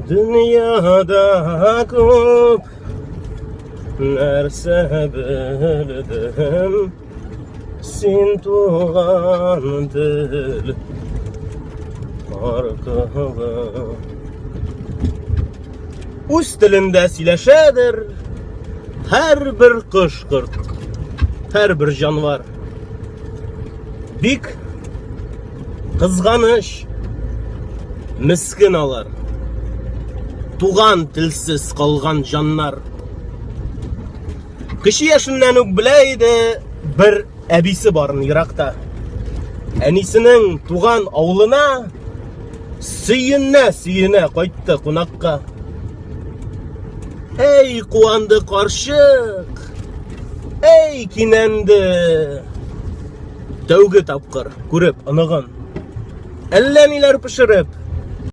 Dünyada көп нәрсе білдім, сен туған тіл арқылы. Өз тілінде сөйлешедір әрбір құш-құрт, әрбір жануар. Бик қызғаныш, міскін алар, туған тілсіз қалған жаннар. Кіші яшыннан өк білейді, бір әбісі барын Иракта. Әнисінің туған ауылына сүйіне қайтты қонаққа. Ей қуанды қаршық, ей кинәнді, тәуге тапқыр көріп ынығын. Әллә ниләр пішіріп,